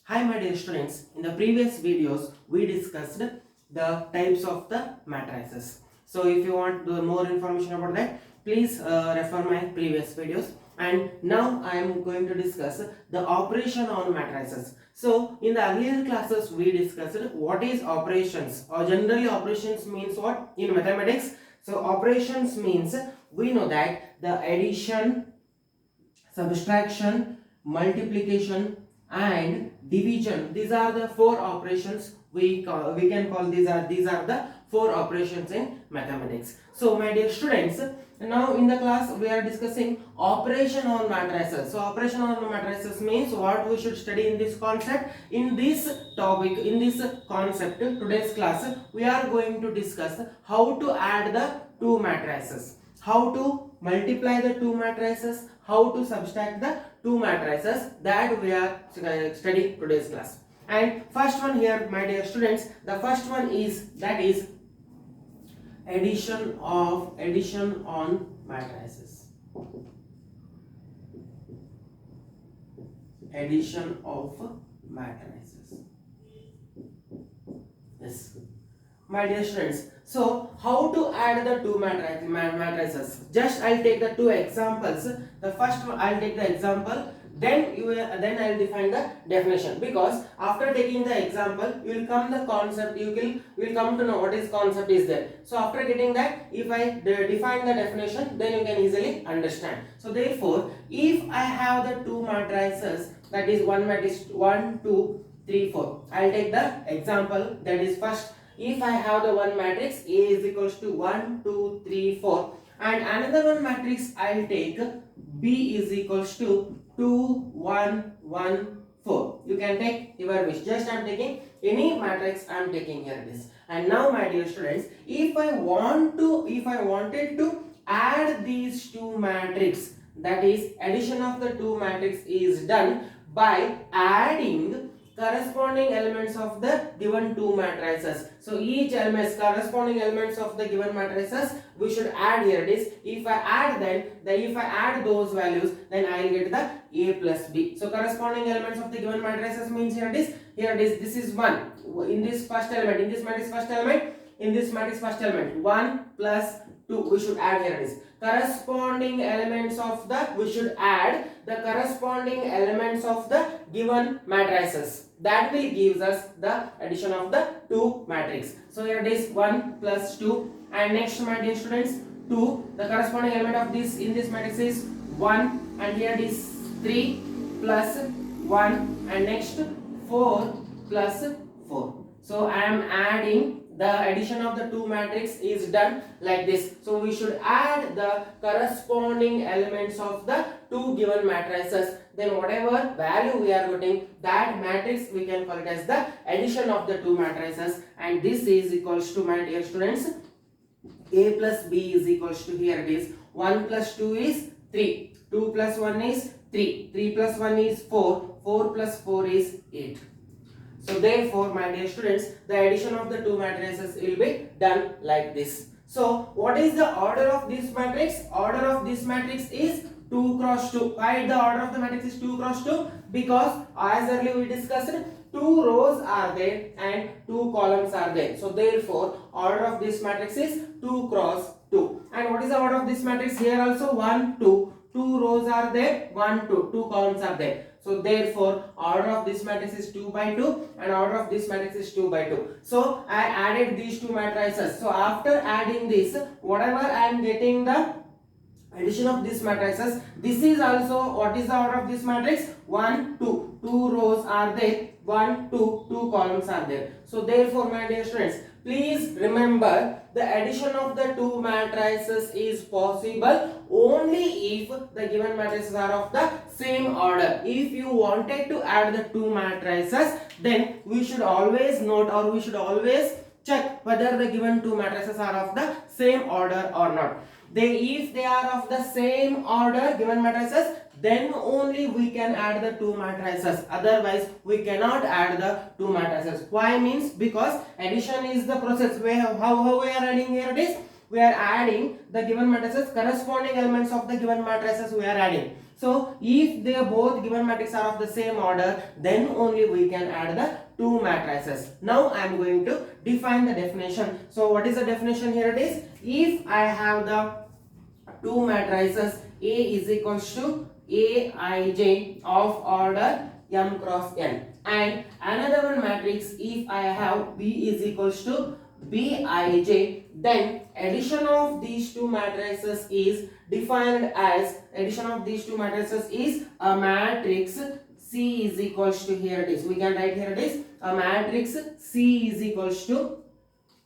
Hi my dear students, in the previous videos we discussed the types of the matrices. So if you want more information about that, please refer my previous videos. And now I am going to discuss the operation on matrices. So in the earlier classes we discussed what is operations, or generally operations means what in mathematics. So operations means we know that the addition, subtraction, multiplication and division, these are the four operations we can call these are the four operations in mathematics. So my dear students, now in the class we are discussing operation on matrices. So operation on matrices means what we should study in this concept. In this topic, in this concept, today's class we are going to discuss how to add the two matrices, how to multiply the two matrices, how to subtract the two matrices, that we are studying today's class. And first one here my dear students, the first one is that is addition on matrices. Addition of matrices. Yes. My dear students, so how to add the two matrices? Just I'll take the two examples. The first one I'll take the example, then I'll define the definition, because after taking the example you will come the concept, you will come to know what is concept is there. So after getting that, if I define the definition, then you can easily understand. So therefore, if I have the two matrices, that is one matrix 1 2 3 4, I'll take the example, that is first, if I have the one matrix A is equals to 1 2 3 4, and another one matrix I'll take B is equals to 2 1 1 4. You can take your wish. Just I am taking any matrix, I am taking here this. And now my dear students, if I wanted to add these two matrix, that is addition of the two matrix is done by adding corresponding elements of the given two matrices. So each element, corresponding elements of the given matrices, we should add here it is. If I add if I add those values, then I will get the A plus B. So corresponding elements of the given matrices means here it is, this is 1 in this first element, in this matrix first element, in this matrix first element 1 plus 2, we should add here it is. Corresponding elements of the, we should add the corresponding elements of the given matrices. That will gives us the addition of the two matrix. So here it is 1 plus 2, and next my dear students 2, the corresponding element of this in this matrix is 1, and here it is 3 plus 1, and next 4 plus 4. So I am adding, the addition of the two matrix is done like this. So we should add the corresponding elements of the two given matrices. Then whatever value we are getting, that matrix we can call it as the addition of the two matrices. And this is equals to, my dear students, A plus B is equals to, here it is 1 plus 2 is 3, 2 plus 1 is 3, 3 plus 1 is 4, 4 plus 4 is 8. So therefore, my dear students, the addition of the two matrices will be done like this. So what is the order of this matrix? Order of this matrix is 2 cross 2. Why the order of the matrix is 2 cross 2? Because as earlier we discussed, 2 rows are there and 2 columns are there. So therefore, order of this matrix is 2 cross 2. And what is the order of this matrix? Here also 1 2. 2 rows are there, 1 2. 2 columns are there. So therefore, order of this matrix is 2 by 2 and order of this matrix is 2 by 2. So I added these two matrices. So after adding this, whatever I am getting the addition of these matrices, this is also, what is the order of this matrix? 1 2. 2 rows are there, 1 2. 2 columns are there. So therefore, my dear students, please remember, the addition of the two matrices is possible only if the given matrices are of the same order. If you wanted to add the two matrices, then we should always note, or we should always check whether the given two matrices are of the same order or not. If they are of the same order, given matrices, then only we can add the two matrices. Otherwise, we cannot add the two matrices. Why means? Because addition is the process. How we are adding here it is? We are adding the given matrices, corresponding elements of the given matrices we are adding. So if they both given matrix are of the same order, then only we can add the two matrices. Now I am going to define the definition. So what is the definition here? It is, if I have the two matrices, A is equals to Aij of order m cross n, and another one matrix, if I have B is equals to Bij, then addition of these two matrices is defined as, addition of these two matrices is a matrix C is equals to, here it is, we can write here it is a matrix C is equals to,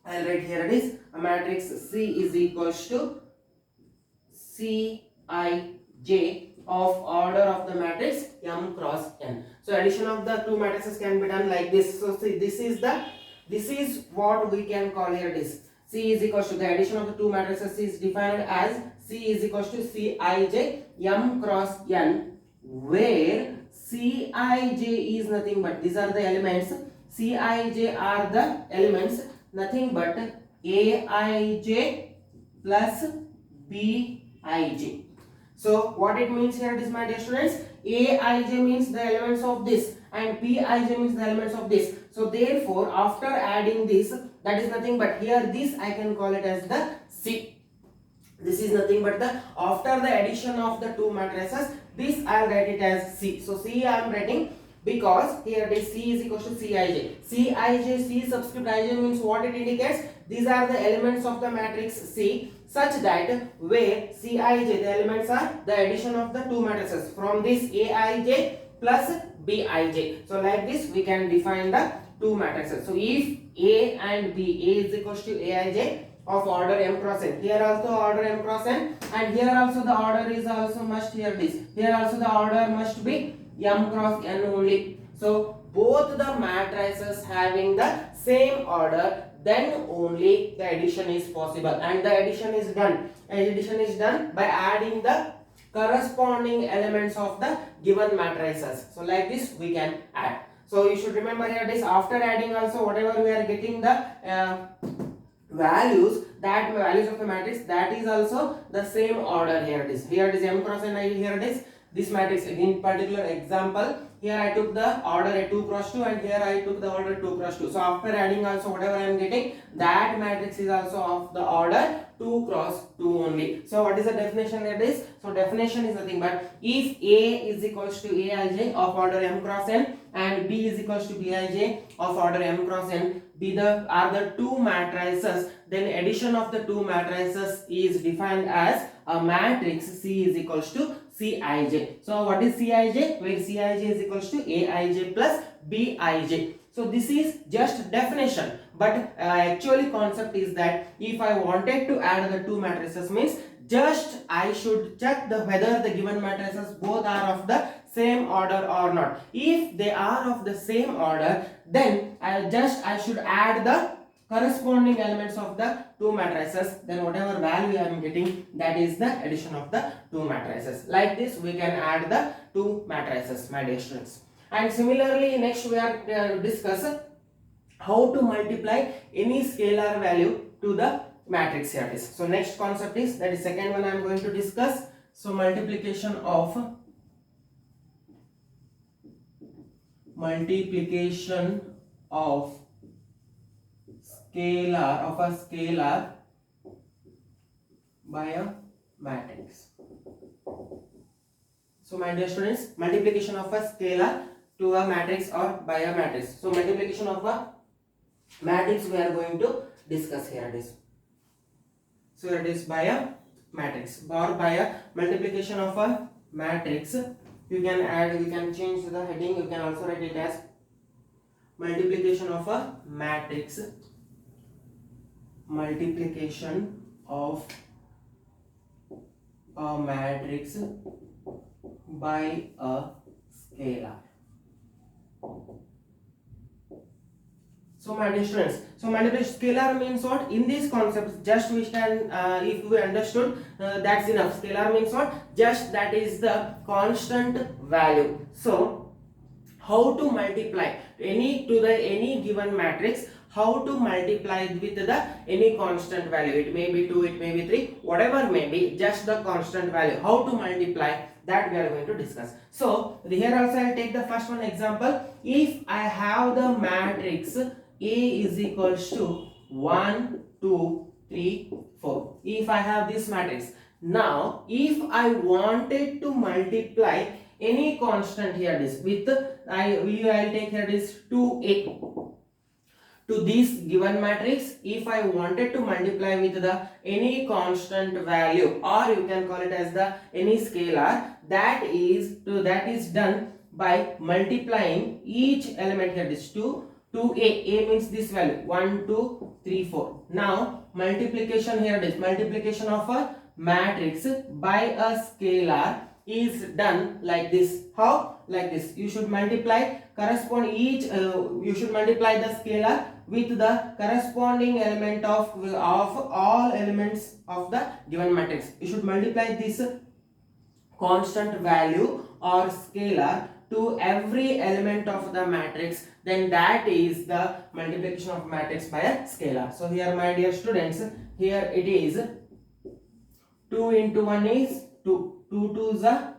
I'll write here it is a matrix C is equals to Cij of order of the matrix m cross n. So addition of the two matrices can be done like this. So see, this is what we can call here it is C is equals to, the addition of the two matrices is defined as C is equals to Cij m cross n, where Cij is nothing but, these are the elements, Cij are the elements, nothing but Aij plus Bij. So what it means here, it is, my dear students, Aij means the elements of this and Bij means the elements of this. So therefore after adding this, that is nothing but, here this I can call it as the C. This is nothing but the, after the addition of the two matrices, this I will write it as C. So C I am writing because here it is C is equals to Cij. Cij, C subscript Ij means what it indicates? These are the elements of the matrix C, such that where Cij, the elements are the addition of the two matrices from this Aij plus Bij. So like this we can define the two matrices. So if A and B, A is equals to Aij of order m cross n, here also order m cross n, and here also the order is also must, here this, here also the order must be m cross n only. So both the matrices having the same order, then only the addition is possible, and the addition is done. Addition is done by adding the corresponding elements of the given matrices. So like this we can add. So you should remember here this, after adding also whatever we are getting the values, that values of the matrix, that is also the same order. Here it is, here it is m cross n, here it is this matrix. In particular example, here I took the order a 2 cross 2 and here I took the order 2 cross 2. So after adding also whatever I am getting, that matrix is also of the order 2 cross 2 only. So what is the definition it is? So definition is nothing but, if A is equals to Aij of order m cross n and B is equals to Bij of order m cross n are the two matrices, then addition of the two matrices is defined as a matrix C is equals to Cij. So what is Cij? Where Cij is equals to Aij plus Bij. So this is just definition, but actually concept is that if I wanted to add the two matrices, means just I should check whether the given matrices both are of the same order or not. If they are of the same order, then I should add the corresponding elements of the two matrices, then whatever value I am getting, that is the addition of the two matrices. Like this we can add the two matrices, my dear students. And similarly next we are discuss how to multiply any scalar value to the matrix here is. So next concept is, that is second one I am going to discuss. So multiplication of a scalar by a matrix. So my dear students, multiplication of a scalar to a matrix or by a matrix. So multiplication of a matrix we are going to discuss here it is. So it is by a matrix or by a multiplication of a matrix. You can add, you can change the heading, you can also write it as multiplication of a matrix, multiplication of a matrix by a scalar. So my dear students, so multiplication scalar means what? In these concepts, just we can, if we understood, that's enough. Scalar means what? Just that is the constant value. So how to multiply any given matrix? How to multiply with the any constant value? It may be 2, it may be 3, whatever may be, just the constant value. How to multiply that we are going to discuss. So here also I'll take the first one example. If I have the matrix A is equals to 1 2 3 4, if I have this matrix, now if I wanted to multiply any constant here this with I'll take here this 2a to this given matrix. If I wanted to multiply with the any constant value, or you can call it as the any scalar, that is done by multiplying each element here this 2a. A means this value 1 2 3 4. Now multiplication here this multiplication of a matrix by a scalar is done like this. How? Like this. You should multiply you should multiply the scalar with the corresponding element of all elements of the given matrix. You should multiply this constant value or scalar to every element of the matrix, then that is the multiplication of matrix by a scalar. So here my dear students, here it is 2 into 1 is 2, 2 2s are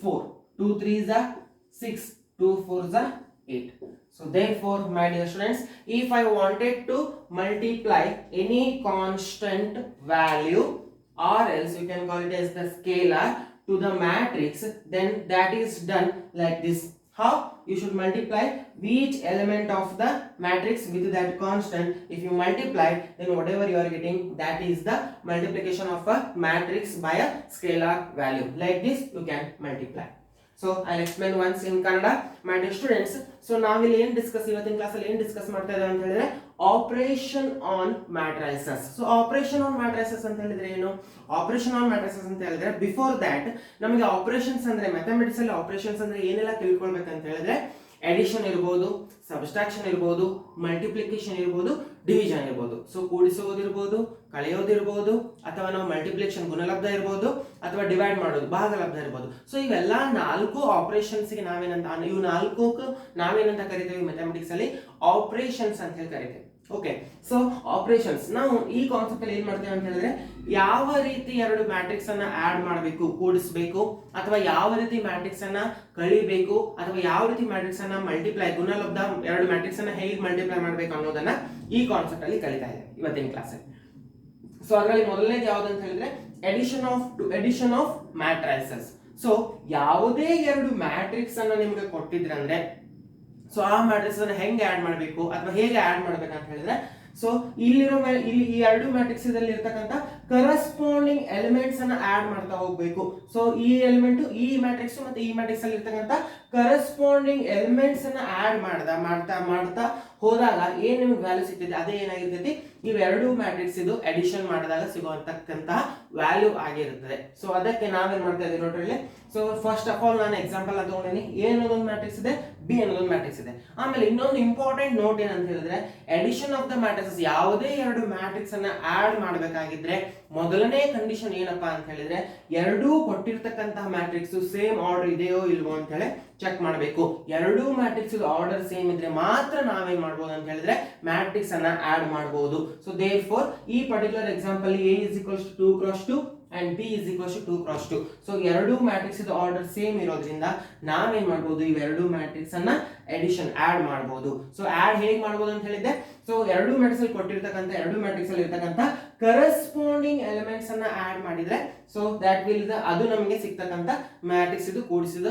4, 2 3s are 6, 2 4s are 8. So therefore my dear students, if I wanted to multiply any constant value, or else you can call it as the scalar, to the matrix, then that is done like this. How? You should multiply each element of the matrix with that constant. If you multiply, then whatever you are getting, that is the multiplication of a matrix by a scalar value. Like this you can multiply. So I'll explain once in Kannada, my dear students. So now we'll discuss ಇವತ್ತಿನ class ಅಲ್ಲಿ ಏನು discuss ಮಾಡ್ತಾ ಇದ್ದೇವೆ ಅಂತ ಹೇಳಿದ್ರೆ operation on ಮ್ಯಾಟ್ರೈಸಸ್. So operation on ಮ್ಯಾಟ್ರೈಸಸ್ ಅಂತ ಹೇಳಿದ್ರೆ ಏನು? ಆಪರೇಷನ್ ಆನ್ ಮ್ಯಾಟ್ರೈಸಸ್ ಅಂತ ಹೇಳಿದ್ರೆ ಬಿಫೋರ್ ದ್ಯಾಟ್ ನಮಗೆ ಆಪರೇಷನ್ಸ್ ಅಂದ್ರೆ ಮ್ಯಾಥಮೆಟಿಕ್ಸ್ ಅಲ್ಲಿ ಆಪರೇಷನ್ಸ್ ಅಂದ್ರೆ ಏನೆಲ್ಲ ತಿಳ್ಕೊಳ್ಬೇಕಂತ ಹೇಳಿದ್ರೆ ಎಡಿಷನ್ ಇರಬಹುದು, ಸಬ್ಸ್ಟ್ರಾಕ್ಷನ್ ಇರಬಹುದು, ಮಲ್ಟಿಪ್ಲಿಕೇಶನ್ ಇರಬಹುದು, ಡಿವಿಷನ್ ಇರಬಹುದು. ಸೊ ಕೂಡಿಸುವುದಿರಬಹುದು, ಕಳೆಯೋದಿರಬಹುದು, ಅಥವಾ ನಾವು ಮಲ್ಟಿಪ್ಲಿಕೇಶನ್ ಗುಣಲಬ್ಧ ಇರಬಹುದು, ಅಥವಾ ಡಿವೈಡ್ ಮಾಡೋದು ಭಾಗಲಬ್ಧ ಇರಬಹುದು. ಸೊ ಇವೆಲ್ಲ 4 ಆಪರೇಷನ್ಸ್ ಗೆ ಇವು 4 ನಾವೇನಂತ ಕರಿತೇವೆ ಮ್ಯಾಥಮೆಟಿಕ್ಸ್ ಅಲ್ಲಿ? ಆಪರೇಷನ್ಸ್ ಅಂತ ಹೇಳಿ ಕರಿತೇವೆ. ಓಕೆ, ಸೊ ಆಪರೇಷನ್ಸ್ ನಾವು ಈ ಕಾನ್ಸೆಪ್ಟ್ ಅಲ್ಲಿ ಏನ್ ಮಾಡ್ತೇವೆ ಅಂತ ಹೇಳಿದ್ರೆ, ಯಾವ ರೀತಿ ಎರಡು ಮ್ಯಾಟ್ರಿಕ್ಸ್ ಅನ್ನ ಆಡ್ ಮಾಡಬೇಕು, ಕೂಡಿಸಬೇಕು, ಅಥವಾ ಯಾವ ರೀತಿ ಮ್ಯಾಟ್ರಿಕ್ಸ್ ಅನ್ನ ಕಳಿಬೇಕು, ಅಥವಾ ಯಾವ ರೀತಿ ಮ್ಯಾಟ್ರಿಕ್ಸ್ ಅನ್ನ ಮಲ್ಟಿಪ್ಲೈ ಗುಣಲಬ್ಧ ಎರಡು ಮ್ಯಾಟ್ರಿಕ್ಸ್ ಅನ್ನ ಹೇಗೆ ಮಲ್ಟಿಪ್ಲೈ ಮಾಡಬೇಕು ಅನ್ನೋದನ್ನ ಈ ಕಾನ್ಸೆಪ್ಟ್ ಅಲ್ಲಿ ಕಲಿತಾ ಇದ್ದೇವೆ ಇವತ್ತಿನ ಕ್ಲಾಸ್ ಅಲ್ಲಿ. ಸೊ ಅದರಲ್ಲಿ ಮೊದಲನೇದು ಯಾವ್ದು ಅಂತ ಹೇಳಿದ್ರೆ ಎಡಿಷನ್ ಆಫ್ ಮ್ಯಾಟ್ರೈಸಸ್. ಸೊ ಯಾವುದೇ ಎರಡು ಮ್ಯಾಟ್ರಿಕ್ಸ್ ಅನ್ನ ನಿಮ್ಗೆ ಕೊಟ್ಟಿದ್ರೆ ಅಂದ್ರೆ, ಸೊ ಆ ಮ್ಯಾಟ್ರಿಕ್ಸ್ ಅನ್ನ ಹೆಂಗೆ ಆಡ್ ಮಾಡಬೇಕು ಅಥವಾ ಹೇಗೆ ಆಡ್ ಮಾಡ್ಬೇಕಂತ ಹೇಳಿದ್ರೆ, ಸೊ ಇಲ್ಲಿ ಈ ಎರಡು ಮ್ಯಾಟ್ರಿಕ್ಸ್ ದಲ್ಲಿ ಇರ್ತಕ್ಕಂಥ ಕರೆಸ್ಪಾಂಡಿಂಗ್ ಎಲಿಮೆಂಟ್ಸ್ ಅನ್ನ ಆಡ್ ಮಾಡ್ತಾ ಹೋಗ್ಬೇಕು. ಸೊ ಈ ಎಲಿಮೆಂಟ್ ಈ ಮ್ಯಾಟ್ರಿಕ್ಸ್ ಮತ್ತೆ ಈ ಮ್ಯಾಟ್ರಿಕ್ಸ್ ಅಲ್ಲಿ ಇರ್ತಕ್ಕಂಥ ಕರೆಸ್ಪಾಂಡಿಂಗ್ ಎಲಿಮೆಂಟ್ಸ್ ಅನ್ನ ಆಡ್ ಮಾಡ್ತಾ ಹೋದಾಗ ಏನ್ ನಿಮ್ಗೆ ವ್ಯಾಲ್ಯೂ ಸಿಗ್ತದೆ, ಅದೇ ಏನಾಗಿರ್ತೈತಿ, ಇವೆರಡು ಮ್ಯಾಟ್ರಿಕ್ಸ್ ಇದು ಅಡಿಷನ್ ಮಾಡಿದಾಗ ಸಿಗುವಂತಕ್ಕಂತಹ ವ್ಯಾಲ್ಯೂ ಆಗಿರುತ್ತದೆ. ಸೊ ಅದಕ್ಕೆ ನಾವೇನ್ ಮಾಡ್ತಾ ಇದ್ದೀವಿ ನೋಡ್ರಿ ಇಲ್ಲಿ. ಸೊ ಫಸ್ಟ್ ಆಫ್ ಆಲ್ ನಾನು ಎಕ್ಸಾಂಪಲ್ ತಗೊಂಡಿನಿ. ಎ ಅನ್ನೋದೊಂದು ಮ್ಯಾಟ್ರಿಕ್ಸ್ ಇದೆ, ಬಿ ಅನ್ನೋದೊಂದು ಮ್ಯಾಟ್ರಿಕ್ಸ್ ಇದೆ. ಆಮೇಲೆ ಇನ್ನೊಂದು ಇಂಪಾರ್ಟೆಂಟ್ ನೋಟ್ ಏನಂತ ಹೇಳಿದ್ರೆ, ಎಡಿಷನ್ ಆಫ್ ದ ಮ್ಯಾಟ್ರಿಕ್ಸ್, ಯಾವುದೇ ಎರಡು ಮ್ಯಾಟ್ರಿಕ್ಸ್ ಅನ್ನ ಆಡ್ ಮಾಡಬೇಕಾಗಿದ್ರೆ ಮೊದಲನೇ ಕಂಡೀಷನ್ ಏನಪ್ಪಾ ಅಂತ ಹೇಳಿದ್ರೆ, ಎರಡೂ ಕೊಟ್ಟಿರ್ತಕ್ಕಂತಹ ಮ್ಯಾಟ್ರಿಕ್ಸ್ ಸೇಮ್ ಆರ್ಡರ್ ಇದೆಯೋ ಇಲ್ವೋ ಅಂತ ಹೇಳಿ ಚೆಕ್ ಮಾಡಬೇಕು. ಎರಡೂ ಮ್ಯಾಟ್ರಿಕ್ಸ್ ಆರ್ಡರ್ ಸೇಮ್ ಇದ್ರೆ ಮಾತ್ರ ನಾವೇನ್ ಮಾಡಬಹುದು ಅಂತ ಹೇಳಿದ್ರೆ ಮ್ಯಾಟ್ರಿಕ್ಸ್ ಅನ್ನ ಆಡ್ ಮಾಡಬಹುದು. ಸೊ ದೇರ್ಫೋರ್ ಈ particular example A is equals to 2 cross 2 and B is equals to 2 cross 2. So ಎರಡೂ ಮ್ಯಾಟ್ರಿಕ್ಸ್ ಆರ್ಡರ್ ಸೇಮ್ ಇರೋದ್ರಿಂದ ನಾವೇನ್ ಮಾಡಬಹುದು, ಇವೆರಡು ಮ್ಯಾಟ್ರಿಕ್ಸ್ ಅನ್ನ ಎಡಿಷನ್ ಆಡ್ ಮಾಡಬಹುದು. ಸೊ ಆಡ್ ಹೇಗೆ ಮಾಡಬಹುದು ಅಂತ ಹೇಳಿದ್ರೆ, ಸೊ ಎರಡು ಮ್ಯಾಟ್ರಿಕ್ಸ್ ಅಲ್ಲಿ ಕೊಟ್ಟಿರ್ತಕ್ಕಂಥ ಎರಡು ಮ್ಯಾಟ್ರಿಕ್ಸ್ ಅಲ್ಲಿ ಇರ್ತಕ್ಕಂಥ ಕರೆಸ್ಪಾಂಡಿಂಗ್ ಎಲಿಮೆಂಟ್ಸ್ ಅನ್ನ ಆಡ್ ಮಾಡಿದ್ರೆ, ಸೊ ದಟ್ ವಿಲ್ ಅದು ನಮಗೆ ಸಿಗ್ತಕ್ಕಂಥ ಮ್ಯಾಟ್ರಿಕ್ಸ್ ಇದು ಕೂಡಿಸಿದ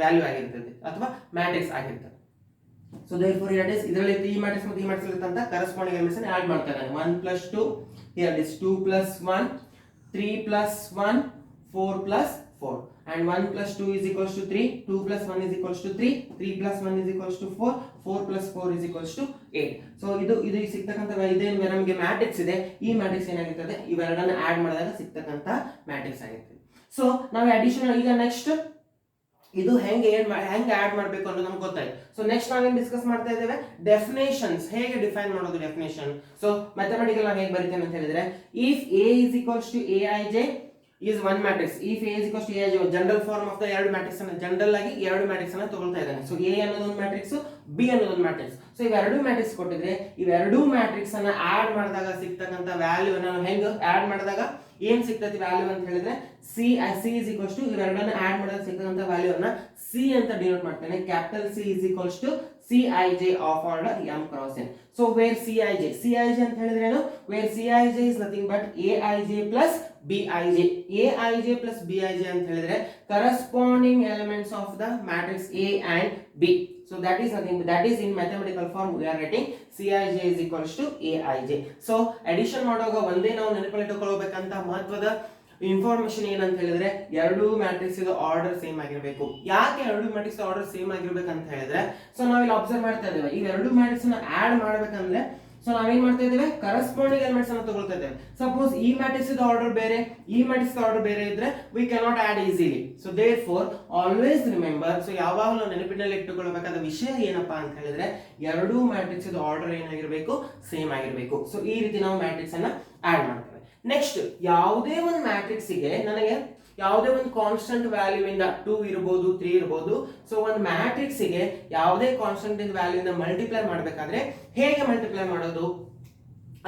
ವ್ಯಾಲ್ಯೂ ಆಗಿರ್ತದೆ ಅಥವಾ ಮ್ಯಾಟ್ರಿಕ್ಸ್ ಆಗಿರ್ತದೆ. So therefore here it is, ಇದರಲ್ಲಿ ಈ ಮ್ಯಾಟ್ರಿಕ್ಸ್ ಮತ್ತು ಈ ಮ್ಯಾಟ್ರಿಕ್ಸ್ ಇರ್ತಕ್ಕಂಥ ಕರೆಸ್ಪಾಂಡಿಂಗ್ ಎಲಿಮೆಂಟ್ಸ್ ಅನ್ನು ಆಡ್ ಮಾಡ್ತಾ ಇದ್ದಾನೆ. 1 plus 2, here it is 2 plus 1, 3 plus 1, 4 plus 4, and 1 plus 2 is equals to 3, 2 plus 1 is equals to 3, 3 plus 1 is equals to 4, 4 plus 4 is equals to 8. So ಇದು ಸಿಗ್ತಕ್ಕಂಥ ಇದೇನು ನಮಗೆ ಮ್ಯಾಟ್ರಿಕ್ಸ್ ಇದೆ, ಈ ಮ್ಯಾಟ್ರಿಕ್ಸ್ ಏನಾಗಿರ್ತದೆ, ಇವೆರಡನ್ನ ಆಡ್ ಮಾಡಿದಾಗ ಸಿಗ್ತಕ್ಕಂಥ ಮ್ಯಾಟ್ರಿಕ್ಸ್ ಆಗಿರ್ತದೆ. ಸೊ ನಾವು ಅಡಿಷನ್ ಈಗ ನೆಕ್ಸ್ಟ್ ಇದು ಹೆಂಗೆ ಆಡ್ ಮಾಡಬೇಕು ಅನ್ನೋದು ನಮ್ಗೆ ಗೊತ್ತಾಯ್ತು. ಸೊ ನೆಕ್ಸ್ಟ್ ನಾವೇನ್ ಡಿಸ್ಕಸ್ ಮಾಡ್ತಾ ಇದ್ದೇವೆ, ಡೆಫಿನೇಷನ್ಸ್, ಹೇಗೆ ಡಿಫೈನ್ ಮಾಡೋದು ಡೆಫಿನೇಷನ್. ಸೊ ಮ್ಯಾಥಮೆಟಿಕಲ್ ನಾವು ಹೇಗೆ ಬರೀತೇವೆ ಅಂತ ಹೇಳಿದ್ರೆ, if A is equals to A I J is one matrix. If A is equals to A, general form of the ಎರಡು ಮ್ಯಾಟ್ರಿಕ್ಸ್ ಅನ್ನು ಜನರಲ್ ಆಗಿ ಎರಡು ಮ್ಯಾಟ್ರಿಕ್ಸ್ ಅನ್ನು ತಗೊಳ್ತಾ ಇದ್ದಾನೆ. ಸೊ A ಅನ್ನೋದು ಒಂದು ಮ್ಯಾಟ್ರಿಕ್ಸ್, B ಅನ್ನೋದು ಒಂದು ಮ್ಯಾಟ್ರಿಕ್ಸ್. ಸೊ ಇವೆರಡು ಮ್ಯಾಟ್ರಿಕ್ಸ್ ಕೊಟ್ಟಿದ್ರೆ ಇವೆರಡು ಮ್ಯಾಟ್ರಿಕ್ಸ್ ಅನ್ನ ಆಡ್ ಮಾಡಿದಾಗ ಸಿಗ್ತಕ್ಕಂತ ವ್ಯಾಲ್ಯೂ ನಾನು ಹೆಂಗ್ ಆಡ್ ಮಾಡಿದಾಗ ಏನ್ ಸಿಗ್ತೈತಿ ವ್ಯಾಲ್ಯೂ ಅಂತ ಹೇಳಿದ್ರೆ ಸಿ is equals to ಇವೆರಡನ್ನ ಆಡ್ ಮಾಡಿದಾಗ ಸಿಗ್ತಕ್ಕಂತ ವ್ಯಾಲ್ಯೂ ಅನ್ನ ಸಿ ಅಂತ ಡಿನೋಟ್ ಮಾಡ್ತೇನೆ. Capital C is equals to Cij of order m cross n. So where Cij ಅಂತ ಹೇಳಿದ್ರೆ ಏನು, where Cij is nothing but Aij plus Bij. Aij plus Bij ಅಂತ ಹೇಳಿದ್ರೆ corresponding elements of the matrix A and B. So that is nothing, that is in mathematical form we are writing Cij is equals to Aij. So addition ಮಾಡುವಾಗ ಒಂದೇ ನಾವು ನೆನಪಿಟ್ಟುಕೊಳ್ಳಬೇಕಂತ ಮಹತ್ವದ information ಏನಂತ ಹೇಳಿದ್ರೆ ಎರಡು matrix ಇದು ಆರ್ಡರ್ ಸೇಮ್ ಆಗಿರಬೇಕು. ಯಾಕೆ ಎರಡು ಮ್ಯಾಟ್ರಿಕ್ಸ್ ಆರ್ಡರ್ ಸೇಮ್ ಆಗಿರ್ಬೇಕಂತ ಹೇಳಿದ್ರೆ, ಸೊ ನಾವಿಲ್ಲಿ ಅಬ್ಸರ್ವ್ ಮಾಡ್ತಾ ಇದ್ದೇವೆ ಈ ಎರಡು ಮ್ಯಾಟ್ರಿಕ್ಸ್ ನ ಆಡ್ ಮಾಡ್ಬೇಕಂದ್ರೆ ಸೊ ನಾವೇನ್ ಮಾಡ್ತಾ ಇದ್ದೇವೆ ಕರೆಸ್ಪಾಂಡಿಂಗ್ ಎಲಿಮೆಂಟ್ಸ್ ಅನ್ನು ತಗೊಳ್ತಾ ಇದ್ದೇವೆ. ಸಪೋಸ್ ಈ ಮ್ಯಾಟ್ರಿಕ್ಸ್ ಆರ್ಡರ್ ಬೇರೆ ಈ ಮ್ಯಾಟ್ರಿಕ್ಸ್ ಆರ್ಡರ್ ಬೇರೆ ಇದ್ರೆ we cannot add easily. So therefore always remember, so ಯಾವಾಗಲೂ ನೆನಪಿನಲ್ಲಿ ಇಟ್ಟುಕೊಳ್ಳಬೇಕಾದ ವಿಷಯ ಏನಪ್ಪಾ ಅಂತ ಹೇಳಿದ್ರೆ ಎರಡು ಮ್ಯಾಟ್ರಿಕ್ಸ್ ಆರ್ಡರ್ ಏನಾಗಿರ್ಬೇಕು ಸೇಮ್ ಆಗಿರ್ಬೇಕು. ಸೊ ಈ ರೀತಿ ನಾವು ಮ್ಯಾಟ್ರಿಕ್ಸ್ ಅನ್ನ ಆಡ್ ಮಾಡ್ತೇವೆ. ನೆಕ್ಸ್ಟ್ ಯಾವುದೇ ಒಂದು ಮ್ಯಾಟ್ರಿಕ್ಸ್ ಗೆ ನನಗೆ ಯಾವುದೇ ಒಂದು ಕಾನ್ಸ್ಟೆಂಟ್ ವ್ಯಾಲ್ಯೂ ಇಂದ 2 ಇರಬಹುದು 3 ಇರಬಹುದು. ಸೊ ಒಂದು ಮ್ಯಾಟ್ರಿಕ್ಸ್ ಗೆ ಯಾವುದೇ ಕಾನ್ಸ್ಟೆಂಟ್ ವ್ಯಾಲ್ಯೂ ಇಂದ ಮಲ್ಟಿಪ್ಲೈ ಮಾಡಬೇಕಾದ್ರೆ ಹೇಗೆ ಮಲ್ಟಿಪ್ಲೈ ಮಾಡೋದು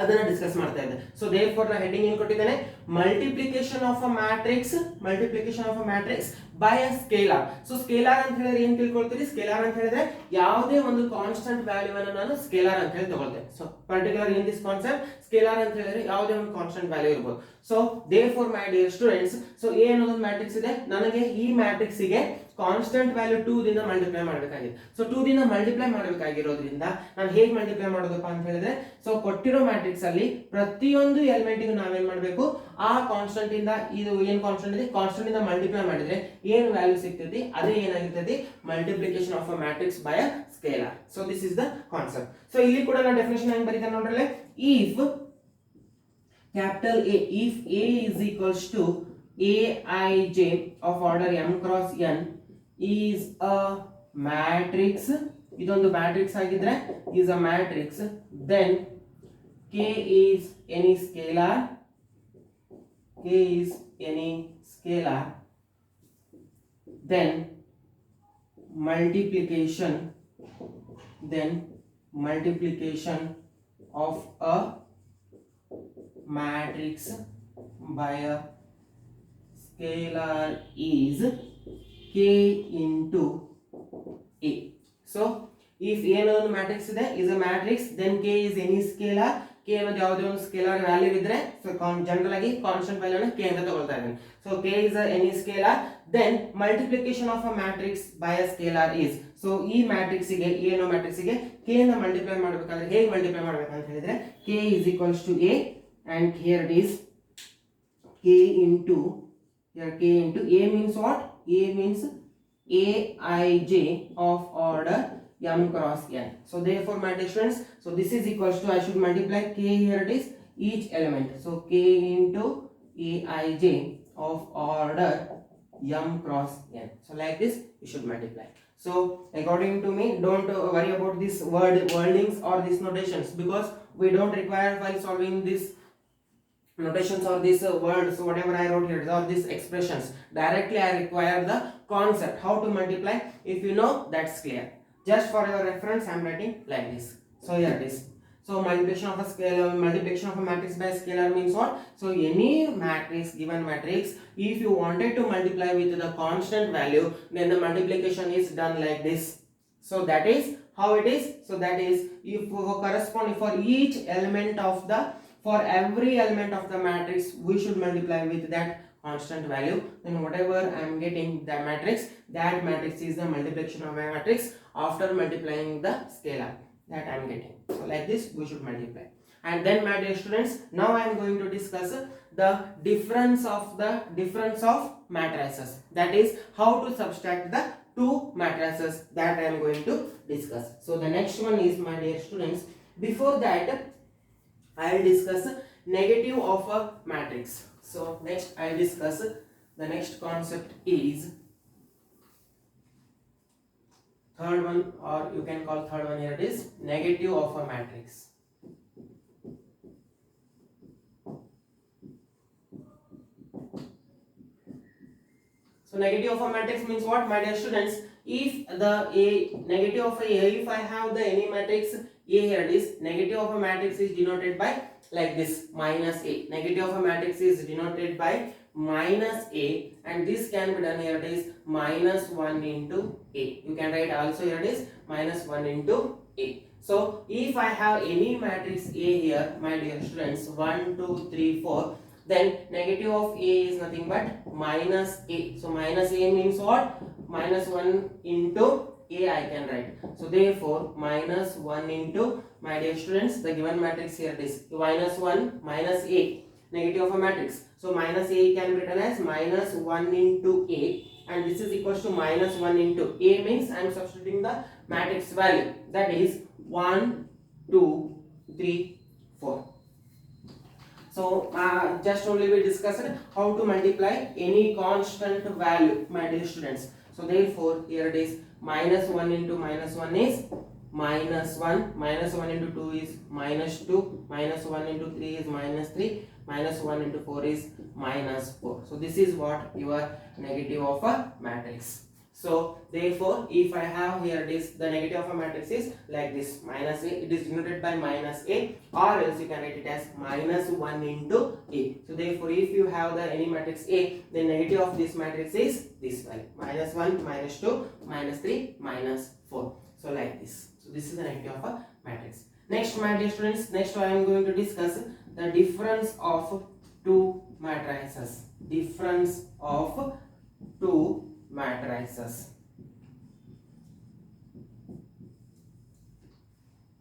ಅದನ್ನ ಡಿಸ್ಕಸ್ ಮಾಡ್ತಾ ಇದ್ದೆ. ಸೊ ದೇರ್ ಫಾರ್ ನ ಹೆಡಿಂಗ್ ಏನು ಕೊಟ್ಟಿದ್ದೇನೆ, multiplication of a matrix by a scalar. So scalar ಅಂತ ಹೇಳಿದ್ರೆ ಏನ್ ತಿಳ್ಕೊಳ್ತೀರಿ, ಸ್ಕೇಲಾರ್ ಅಂತ ಹೇಳಿದ್ರೆ ಯಾವುದೇ ಒಂದು ಕಾನ್ಸ್ಟೆಂಟ್ ವ್ಯಾಲ್ಯೂ ಅನ್ನು ನಾನು ಸ್ಕೇಲಾರ್ ಅಂತ ಹೇಳಿ ತಗೊಳ್ತೇನೆ. So particular in this concept scalar ಅಂತ ಹೇಳಿದ್ರೆ ಯಾವುದೇ ಒಂದು ಕಾನ್ಸ್ಟೆಂಟ್ ವ್ಯಾಲ್ಯೂ ಇರಬಹುದು. So therefore my dear students, so A ಅನ್ನೋದು ಮ್ಯಾಟ್ರಿಕ್ಸ್ ಇದೆ, ನನಗೆ ಈ ಮ್ಯಾಟ್ರಿಕ್ಸ್ ಗೆ ಕಾನ್ಸ್ಟೆಂಟ್ ವ್ಯಾಲ್ಯೂ 2 ದಿಂದ ಮಲ್ಟಿಪ್ಲೈ ಮಾಡಬೇಕಾಗಿದೆ. ಸೊ 2 ದಿಂದ ಮಲ್ಟಿಪ್ಲೈ ಮಾಡಬೇಕಾಗಿರೋದ್ರಿಂದ ನಾನು ಹೇಗೆ ಮಲ್ಟಿಪ್ಲೈ ಮಾಡೋದಪ್ಪ ಅಂತ ಹೇಳಿದ್ರೆ, ಸೊ ಕೊಟ್ಟಿರೋ ಮ್ಯಾಟ್ರಿಕ್ಸ್ ಅಲ್ಲಿ ಪ್ರತಿಯೊಂದು ಎಲಿಮೆಂಟ್ ಗೂ ನಾವೇನ್ ಮಾಡಬೇಕು ಆ ಕಾನ್ಸ್ಟೆಂಟ್ ಇಂದ ಇದು ಏನ್ ಕಾನ್ಸ್ಟೆಂಟ್ ಇದೆ ಕಾನ್ಸ್ಟೆಂಟ್ ಇಂದ ಮಲ್ಟಿಪ್ಲೈ ಮಾಡಿದ್ರೆ ಏನ್ ವ್ಯಾಲ್ಯೂ ಸಿಗ್ತೈತಿ ಅದೇ ಏನಾಗಿರ್ತೈತಿ multiplication of a matrix by a scalar. So this is the concept. So ಇಲ್ಲಿ ಕೂಡ ನಾನು ಡೆಫಿನೇಷನ್ ಹೆಂಗ್ ಬರೀತಾನೆ ನೋಡ್ರಲ್ಲ, if capital A, if A is equals to Aij of order m cross n is a matrix, ಇದೊಂದು matrix ಆಗಿದ್ರೆ is a matrix, then K is any scalar, then multiplication of a matrix by a scalar is K into A. So if A ಅನ್ನೋದು matrix ಇದೆ is a matrix, then K is any scalar. K ಅನ್ನೋದು ಯಾವುದೇ ಒಂದು scalar value ಇದ್ರೆ so general ಆಗಿ constant value ಅನ್ನು K ಅಂತ ತಗೊಳ್ತಾ ಇದ್ದೀನಿ. So K is any scalar, then multiplication of a matrix by a scalar is, so ಈ ಮ್ಯಾಟ್ರಿಕ್ಸ್ ಗೆ A ಅನ್ನೋ ಮ್ಯಾಟ್ರಿಕ್ಸ್ ಗೆ K ನ ಮಲ್ಟಿಪ್ಲೈ ಮಾಡಬೇಕಾದ್ರೆ ಹೇಗೆ ಮಲ್ಟಿಪ್ಲೈ ಮಾಡಬೇಕಂತ ಹೇಳಿದ್ರೆ K is equals to A, and here it is K into A means what? A means Aij of order m cross n. So therefore my dear students, so this is equals to, I should multiply K, here it is each element, so K into Aij of order m cross n. So like this you should multiply. So according to me, don't worry about this wordings or these notations, because we don't require while solving this notations or these words whatever I wrote here or these expressions. Directly I require the concept how to multiply. If you know, that's clear. Just for your reference I am writing like this. So here it is. So multiplication of a scalar, multiplication of a matrix by scalar means what? So any matrix, given matrix, if you wanted to multiply with the constant value, then the multiplication is done like this. So that is how it is. So that is, if corresponding for each element of the, for every element of the matrix we should multiply with that constant value, then whatever I am getting the matrix, that matrix is the multiplication of my matrix after multiplying the scalar that I am getting. So like this we should multiply. And then my dear students, now I am going to discuss the difference of matrices, that is how to subtract the two matrices, that I am going to discuss. So the next one is, my dear students, before that I will discuss negative of a matrix. So next I will discuss the next concept is third one, or you can call third one, here it is negative of a matrix. So negative of a matrix means what, my dear students? If the a negative of a, if I have the any matrix A here, this negative of a matrix is denoted by like this minus A. Negative of a matrix is denoted by minus A, and this can be done here, it is minus 1 into A. You can write also here, it is minus 1 into A. So if I have any matrix A here, my dear students, 1 2 3 4, then negative of A is nothing but minus A. So minus A means what? Minus 1 into A I can write. So therefore minus 1 into, my dear students, the given matrix here is minus 1 minus A, negative of a matrix. So minus A can be written as minus 1 into A, and this is equals to minus 1 into A means I am substituting the matrix value, that is 1 2 3 4. So just only we discussed how to multiply any constant value, my dear students. So therefore here it is minus 1 into minus 1 is minus 1, minus 1 into 2 is minus 2, minus 1 into 3 is minus 3, minus 1 into 4 is minus 4. So this is what your negative of a matrix. So therefore if I have here this, the negative of a matrix is like this minus A, it is denoted by minus A, or else you can write it as minus 1 into A. So therefore if you have the any matrix A, then negative of this matrix is this value, minus 1, minus 2, minus 3, minus 4. So like this. So this is the negative of a matrix. Next, my dear students, next I am going to discuss the difference of two matrices. Difference of two matrices.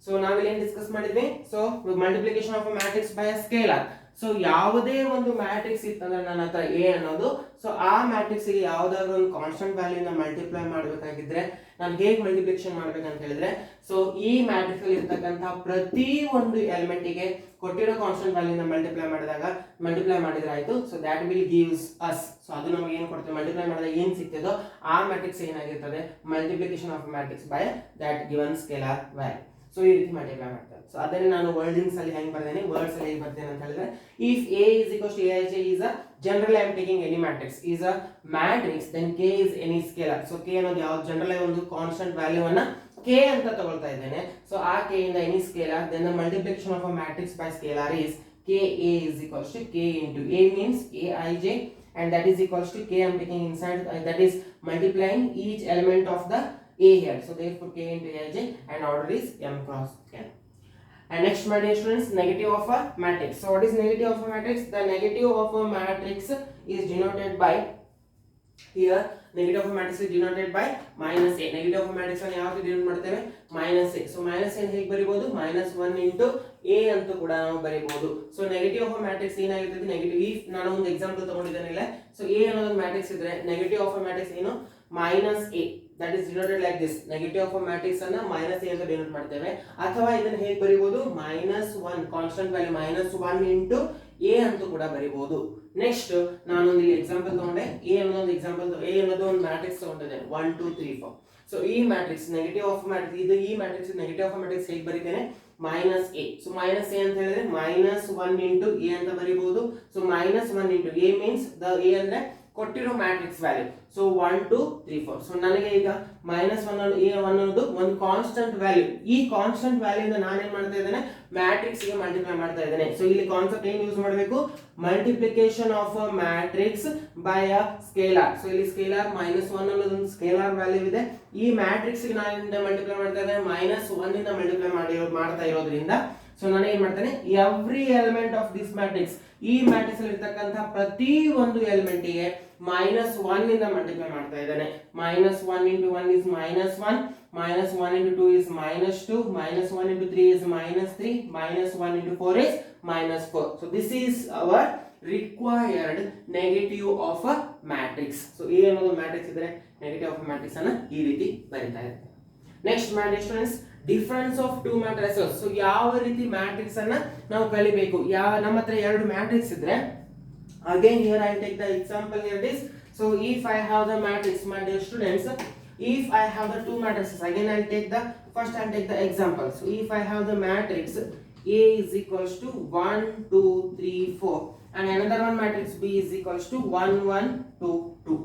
So now we will discuss so multiplication of a matrix by a scalar. So ಯಾವುದೇ ಒಂದು matrix ಇತ್ತಂದ್ರೆ ನನ್ನ ಹತ್ರ A ಅನ್ನೋದು, so ಆ matrix ಗೆ ಯಾವ್ದಾದ್ರು ಒಂದು ಕಾನ್ಸ್ಟೆಂಟ್ ವ್ಯಾಲ್ಯೂನ ಮಲ್ಟಿಪ್ಲೈ ಮಾಡಬೇಕಾಗಿದ್ರೆ ನಾನು ಹೇಗೆ ಮಲ್ಟಿಪ್ಲಿಕೇಶನ್ ಮಾಡ್ಬೇಕಂತ ಹೇಳಿದ್ರೆ, ಸೊ ಈ ಮ್ಯಾಟ್ರಿಕ್ಸ್ ಅಲ್ಲಿ ಇರ್ತಕ್ಕಂತಹ ಪ್ರತಿ ಒಂದು ಎಲಿಮೆಂಟ್ ಗೆ ಕೊಟ್ಟಿರೋ ಕಾನ್ಸ್ಟೆಂಟ್ ವ್ಯಾಲ್ಯೂನ ಮಲ್ಟಿಪ್ಲೈ ಮಾಡಿದ್ರೆ ಆಯ್ತು. So that will gives us, so ಅದು ನಮಗೆ ಏನು ಕೊಡ್ತದೆ, ಮಲ್ಟಿಪ್ಲೈ ಮಾಡಿದಾಗ ಏನು ಸಿಗ್ತದೋ ಆ ಮ್ಯಾಟ್ರಿಕ್ಸ್ ಏನಾಗಿರ್ತದೆ, multiplication of matrix by that given scalar value. So ಈ ರೀತಿ ಮಲ್ಟಿಪ್ಲೈ ಮಾಡ್ತಾರೆ. ಸೊ ಅದನ್ನೇ ನಾನು ವರ್ಡಿಂಗ್ಸ್ ಅಲ್ಲಿ ಹೆಂಗೆ ಬರ್ದೇನೆ, ವರ್ಡ್ಸ್ ಅಲ್ಲಿ ಹೇಗೆ ಬರ್ತೇನೆ ಅಂತ ಹೇಳಿದ್ರೆ, if A is equals to Aij is a general, I am taking any matrix is a matrix, then K is any scalar. So K ಅನ್ನೋದು ಯಾವ ಜನರಲ್ ಆಗಿ ಒಂದು ಕಾನ್ಸ್ಟೆಂಟ್ ವ್ಯಾಲ್ಯೂ ಅನ್ನ K ಅಂತ ತಗೊಳ್ತಾ ಇದ್ದೇನೆ. ಸೊ ಆ K ಇಂದ any scalar, then the multiplication of a matrix by scalar is Ka is equals to K into A means Aij, and that is equals to K I am taking inside, that is multiplying each element of the A here. So therefore K into Aij, and order is m cross n. And next, my dear students, negative of a matrix. So what is negative of a matrix? The negative of a matrix is denoted by, here negative of a matrix is denoted by minus A. Negative of a matrix ಅನ್ನು ಯಾವುದು denote ಮಾಡ್ತೇವೆ, minus A. So minus A ಹೇಗೆ ಬರಿಬಹುದು, minus 1 into A ಅಂತ ಕೂಡ ನಾವು ಬರಿಬಹುದು. So negative of a matrix ಏನಾಗಿರ್ತದೆ, negative. if ನಾನು ಒಂದು ಎಕ್ಸಾಂಪಲ್ ತಗೊಂಡಿದ್ದೇನೆ ಇಲ್ಲ, so A ಅನ್ನೋದು ಮ್ಯಾಟ್ರಿಕ್ಸ್ ಇದ್ರೆ negative of a matrix ಏನು, minus A, that is denoted like this. Negative of a matrix ಅನ್ನ minus A ಅಂತ ಡಿನೋಟ್ ಮಾಡ್ತೇವೆ. ಅಥವಾ ಇದನ್ನ ಹೇಗೆ ಬರಿಬಹುದು, minus 1 constant value minus 1 into A ಅಂತ ಕೂಡ ಬರಿಬಹುದು. ನೆಕ್ಸ್ಟ್ ನಾನು ಒಂದು ಎಕ್ಸಾಂಪಲ್ ತಗೊಂಡೆ, A ಅನ್ನೋದು ಎಕ್ಸಾಂಪಲ್, A ಅನ್ನೋದು ಒಂದು ಮ್ಯಾಟ್ರಿಕ್ಸ್ ತಗೊಂಡಿದ್ದೇನೆ 1 2 3 4. ಸೊ ಈ ಮ್ಯಾಟ್ರಿಕ್ಸ್ ನೆಗೆಟಿವ್ ಆಫ್ ಮ್ಯಾಟ್ರಿಕ್ಸ್, ಇದು ಈ ಮ್ಯಾಟ್ರಿಕ್ಸ್ ನೆಗೆಟಿವ್ ಆಫ್ ಮ್ಯಾಟ್ರಿಕ್ಸ್ ಹೇಗೆ ಬರೀತೇನೆ, minus A. So minus A ಅಂತ ಹೇಳಿದ್ರೆ minus 1 into A ಅಂತ ಬರಿಬಹುದು. So minus 1 into A means the A ಅಂದ್ರೆ ಕೊಟ್ಟಿರೋ ಮ್ಯಾಟ್ರಿಕ್ಸ್ ವ್ಯಾಲ್ಯೂ. ಸೊ 1 2 3 4. ಸೊ ನನಗೆ ಈಗ minus 1 ಅನ್ನೋದು ಒಂದು ಕಾನ್ಸ್ಟೆಂಟ್ ವ್ಯಾಲ್ಯೂ. ಈ ಕಾನ್ಸ್ಟೆಂಟ್ ವ್ಯಾಲ್ಯೂ ಇಂದ ನಾನು ಏನು ಮಾಡ್ತಾ ಇದ್ದೇನೆ, ಮ್ಯಾಟ್ರಿಕ್ಸ್ ಗೆ ಮಲ್ಟಿಪ್ಲೈ ಮಾಡ್ತಾ ಇದ್ದೇನೆ. ಸೊ ಇಲ್ಲಿ ಕಾನ್ಸೆಪ್ಟ್ ಏನು ಯೂಸ್ ಮಾಡಬೇಕು, multiplication of a matrix by a scalar. So ಇಲ್ಲಿ ಸ್ಕೇಲಾರ್ minus 1 ಅನ್ನೋದು ಒಂದು ಸ್ಕೇಲಾರ್ ವ್ಯಾಲ್ಯೂ ಇದೆ. ಈ ಮ್ಯಾಟ್ರಿಕ್ಸ್ ಗೆ ನಾನು ಮಲ್ಟಿಪ್ಲೈ ಮಾಡ್ತಾ ಇದ್ದೇನೆ minus 1 ಇಂದ ಮಲ್ಟಿಪ್ಲೈ ಮಾಡ್ತಾ ಇರೋದ್ರಿಂದ, ಸೊ ನಾನು ಏನ್ ಮಾಡ್ತೇನೆ, every element of this matrix, ಈ ಮ್ಯಾಟ್ರಿಕ್ಸ್ ಅಲ್ಲಿ ಇರ್ತಕ್ಕಂತಹ ಪ್ರತಿ ಒಂದು ಎಲಿಮೆಂಟ್ ಗೆ minus 1 ಇಂದ ಮಲ್ಟಿಪ್ಲೈ ಮಾಡ್ತಾ ಇದ್ದೇನೆ. minus 1 into 1 is minus 1, minus 1 into 2 is minus 2, minus 1 into 3 is minus 3, minus 1 into 4 is minus 4. So this is our required negative of a matrix. So A ಅನ್ನೋದು matrix ಇದ್ರೆ negative of a matrix ಅನ್ನ ಈ ರೀತಿ ಬರೀತಾ ಇದ್ದೇವೆ. Next my dear students, difference of two matrices. So ಯಾವ ರೀತಿ matrix ಅನ್ನ ನಾವು ಕಲಿಬೇಕು, ನಮ್ಮ ಹತ್ರ ಎರಡು ಮ್ಯಾಟ್ರಿಕ್ಸ್ ಇದ್ರೆ, again here I take the example here this. So if I have the matrix, my dear students, if I have the two matrices, again I'll take the example. So if I have the matrix A is equals to 1 2 3 4, and another one matrix B is equals to 1 1 2 2.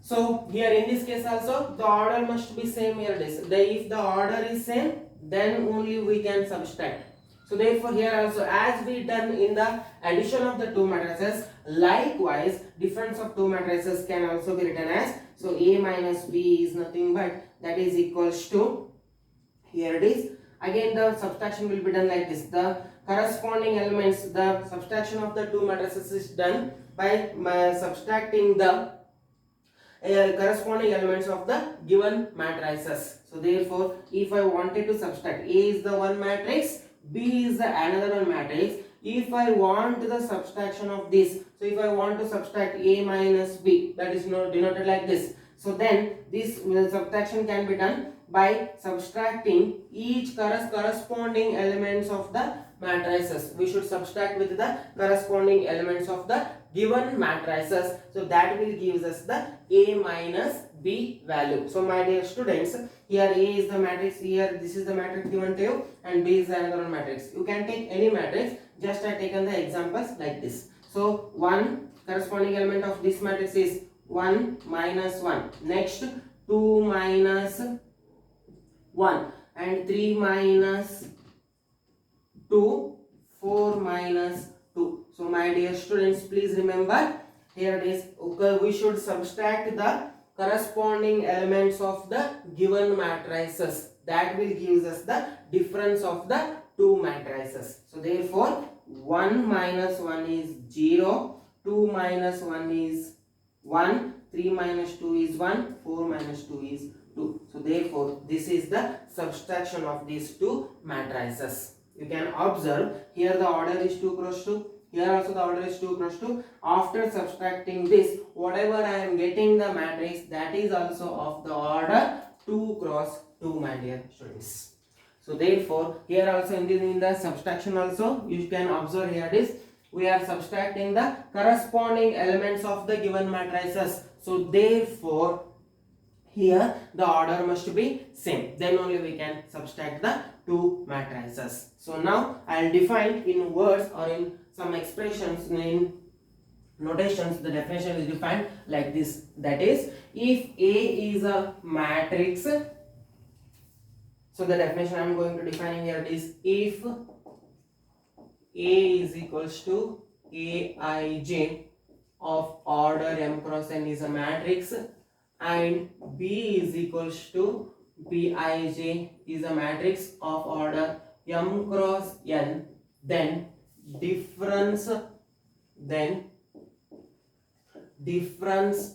So here in this case also the order must be same here. If the order is same, then only we can subtract. So therefore here also, as we done in the addition of the two matrices, likewise difference of two matrices can also be written as, so A minus B is nothing but that is equals to, here it is, again the subtraction will be done like this. The corresponding elements, the subtraction of the two matrices is done by subtracting the corresponding elements of the given matrices. So therefore if I wanted to subtract, A is the one matrix, B is the another one matrix. If I want the subtraction of this, so if I want to subtract A minus B, that is denoted like this. So then this subtraction can be done by subtracting each corresponding elements of the matrices. We should subtract with the corresponding elements of the given matrices. So that will give us the A minus B value. So my dear students, here A is the matrix, here this is the matrix given to you, and B is another one matrix. You can take any matrix, just I taken the examples like this. So 1 corresponding element of this matrix is 1 minus 1. Next 2 minus 1 and 3 minus 2, 4 minus 2. So my dear students, please remember here it is, okay, we should subtract the corresponding elements of the given matrices. That will give us the difference of the two matrices. So therefore 1 minus 1 is 0, 2 minus 1 is 1, 3 minus 2 is 1, 4 minus 2 is 2. So therefore this is the subtraction of these two matrices. You can observe here the order is 2 cross 2. Here also the order is 2 cross 2. After subtracting this, whatever I am getting the matrix, that is also of the order 2 cross 2, my dear students. So therefore here also in the subtraction also you can observe here it is, we are subtracting the corresponding elements of the given matrices. So therefore here the order must be same, then only we can subtract the two matrices. So now I will define in words or in some expressions, in notations, the definition is defined like this. That is, if A is a matrix, so the definition I am going to define here is, if A is equals to Aij of order m cross n is a matrix, and B is equals to Bij is a matrix of order m cross n, then difference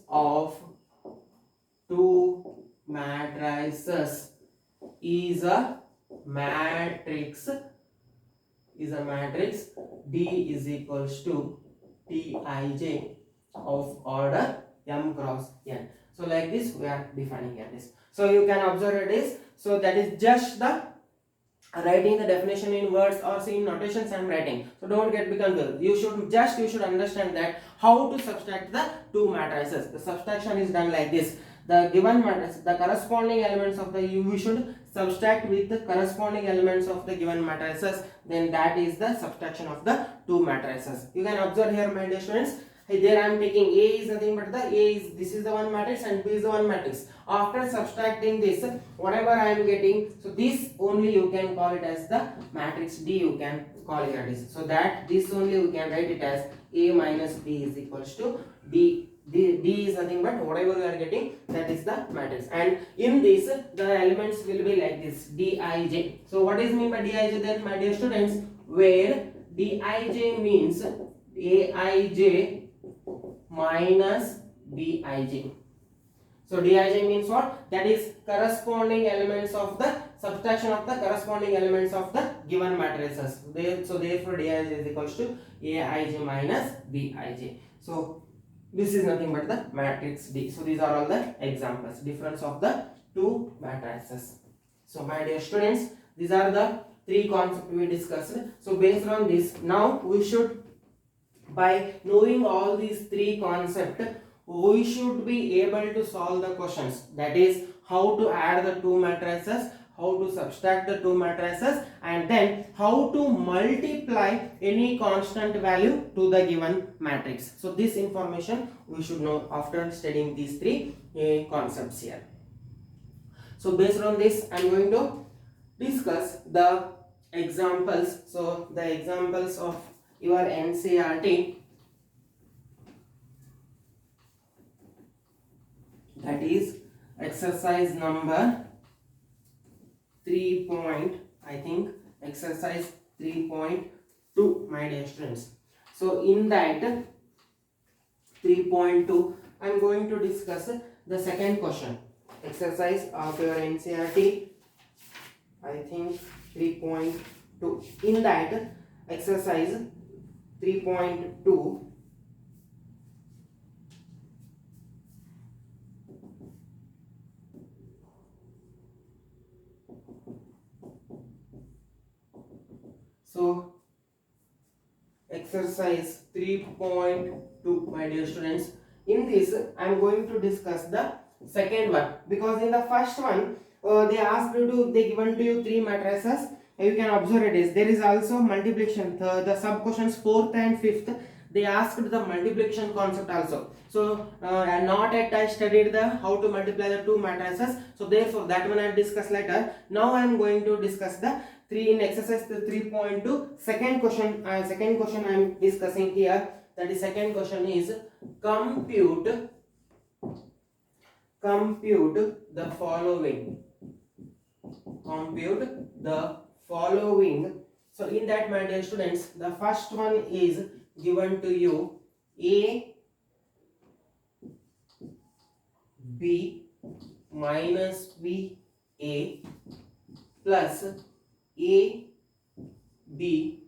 of two matrices is a matrix D is equals to Tij of order m cross n. So like this we are defining here this. So you can observe it is, so that is just the writing the definition in words or in notations I am writing. So don't get confused. You should understand that how to subtract the two matrices. The subtraction is done like this. The given matrix, the corresponding elements of the, we should subtract with the corresponding elements of the given matrices, then that is the subtraction of the two matrices. You can observe here, my dear students. There I am taking A is nothing but this is the one matrix and B is the one matrix. After subtracting this, whatever I am getting, so this only you can call it as the matrix D, you can call it as. So that this only we can write it as A minus B is equals to D. D is nothing but whatever we are getting, that is the matrix. And in this the elements will be like this, Dij. So what is mean by Dij then, my dear students? Where Dij means Aij minus Bij. So Dij means what? That is corresponding elements of the subtraction of the corresponding elements of the given matrices. So therefore Dij is equals to Aij minus Bij. So this is nothing but the matrix D. So these are all the examples, difference of the two matrices. So my dear students, these are the three concepts we discussed. So based on this, now we should, by knowing all these three concepts, we should be able to solve the questions. That is, how to add the two matrices, how to subtract the two matrices, and then how to multiply any constant value to the given matrix. So this information we should know after studying these three concepts here. So based on this, I am going to discuss the examples. So the examples of your NCERT, that is exercise number 3 point, I think exercise 3.2, my dear students. So in that 3.2, I am going to discuss the second question, exercise of your NCERT, I think 3.2. In that exercise 3.2, so exercise 3.2, my dear students, in this I am going to discuss the second one, because in the first one they given to you three matrices. You can observe it is there is also multiplication. The sub questions 4th and 5th, they asked the multiplication concept also. So and not yet I studied the how to multiply the two matrices, so therefore that one I will discuss later. Now I am going to discuss the in exercise 3.2 second question. I am discussing here. That is second question is compute the following. Compute the following. So in that, my dear students, the first one is given to you a b minus b a plus a b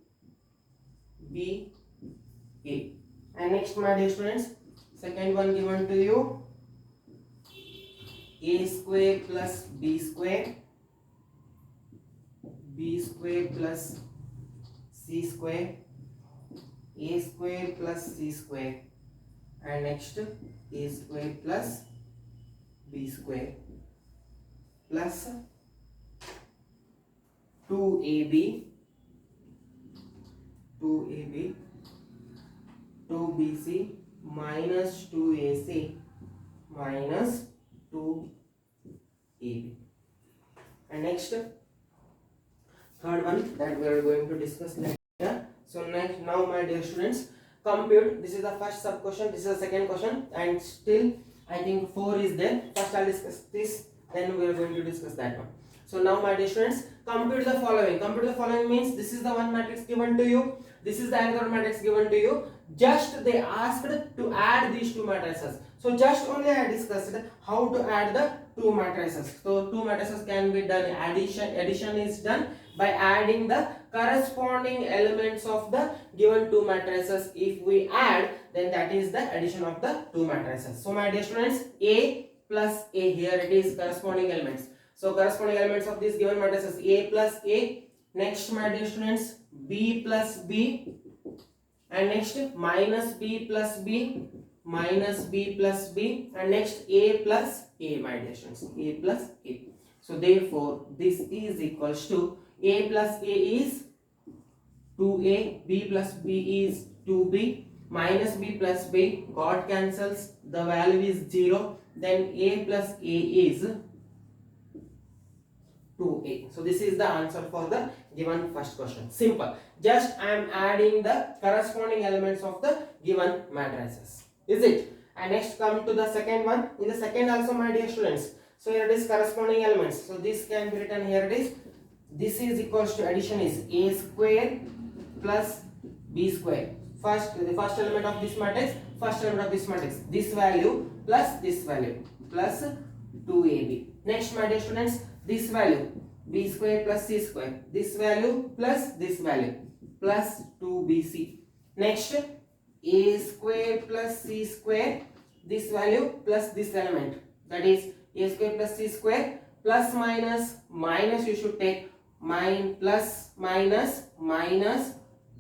b a. And next, my dear students, second one given to you a square plus b square plus c square, a square plus c square, and next a square plus b square plus 2ab 2bc minus 2ac minus 2ab. And next, third one that we are going to discuss later. So next, now my dear students, compute. This is the first sub question, this is the second question, and still I think 4 is there. First I'll discuss this, then we are going to discuss that one. So now my dear students, compute the following. Compute the following means this is the one matrix given to you, this is the another matrix given to you. Just they asked to add these two matrices. So just only I discussed how to add the two matrices. So two matrices can be done. Addition is done by adding the corresponding elements of the given two matrices. If we add, then that is the addition of the two matrices. So my dear students, A plus A, here it is corresponding elements. So corresponding elements of this given matrices A plus A. Next, my dear students, B plus B, and next minus B plus B, minus B plus B, and next A plus A, my dear students, A plus A. So therefore this is equals to A plus A is 2A, B plus B is 2B, minus B plus B got cancels, the value is 0, then A plus A is 2A. So this is the answer for the given first question. Simple. Just I am adding the corresponding elements of the given matrices. Is it? And next come to the second one. In the second also, my dear students, so here it is corresponding elements. So this can be written here it is. This is equals to addition is A square plus B square. The first element of this matrix, first element of this matrix, this value plus this value plus 2AB. Next, my dear students, this value b square plus c square, this value plus this value plus 2bc. Next, a square plus c square, this value plus this element, that is a square plus c square, plus minus you should take plus minus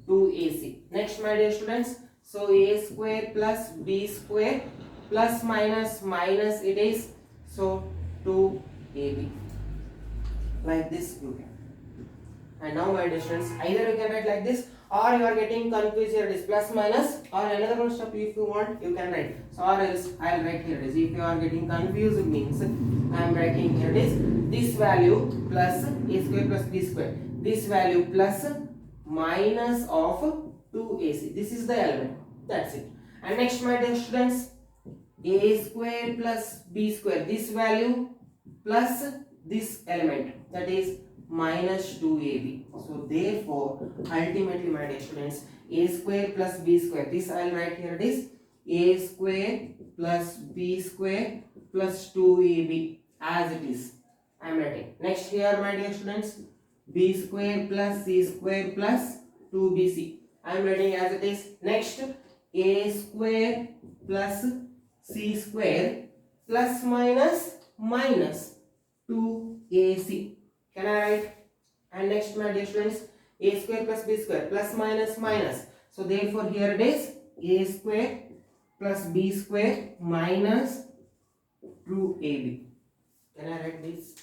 2ac. Next, my dear students, so a square plus b square plus minus it is, so 2ab. Like this you can. And now my dear students, either you can write like this, or you are getting confused here, it is plus minus, or another one step if you want you can write. So or else I will write here it is. If you are getting confused means I am writing here it is this value plus a square plus b square. This value plus minus of 2ac. This is the element. That's it. And next my dear students, a square plus b square. This value plus this element, that is minus 2ab. So therefore ultimately my dear students, a square plus b square, this I will write here it is a square plus b square plus 2ab as it is. I am writing. Next here my dear students, b square plus c square plus 2bc. I am writing as it is. Next, a square plus c square plus minus 2ac. Can I write? And next my dear students, a square plus b square plus minus. So therefore here it is a square plus b square minus 2ab. Can I write this?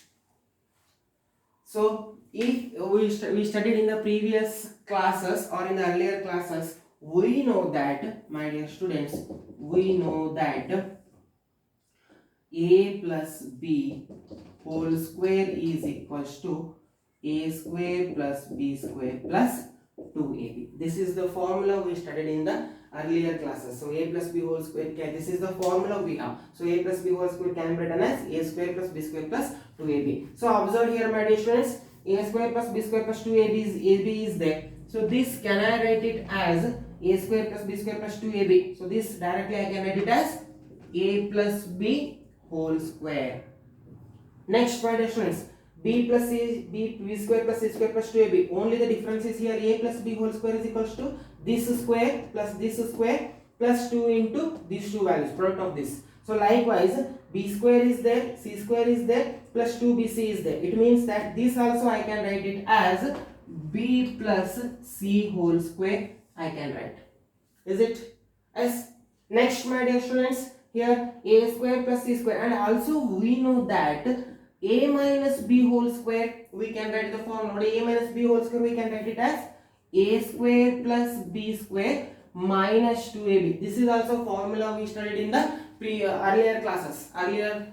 So if we studied in the previous classes or in the earlier classes, we know that my dear students, we know that a plus b whole square is equals to a square plus b square plus 2ab. This is the formula we studied in the earlier classes. So a plus b whole square, this is the formula we have. So a plus b whole square can be written as a square plus b square plus 2ab. So observe here my dear students, a square plus b square plus 2ab is there. So this can I write it as a square plus b square plus 2ab. So this directly I can write it as a plus b whole square. Next my dear students, b plus c, b square plus c square plus 2ab. Only the difference is here a plus b whole square is equals to this square plus 2 into these two values, product of this. So likewise b square is there, c square is there, plus 2bc is there. It means that this also I can write it as b plus c whole square I can write. Is it? Yes. Next my dear students, here a square plus c square, and also we know that a minus b whole square, we can write the formula a minus b whole square, we can write it as a square plus b square minus 2ab. This is also formula we studied in the earlier classes. Earlier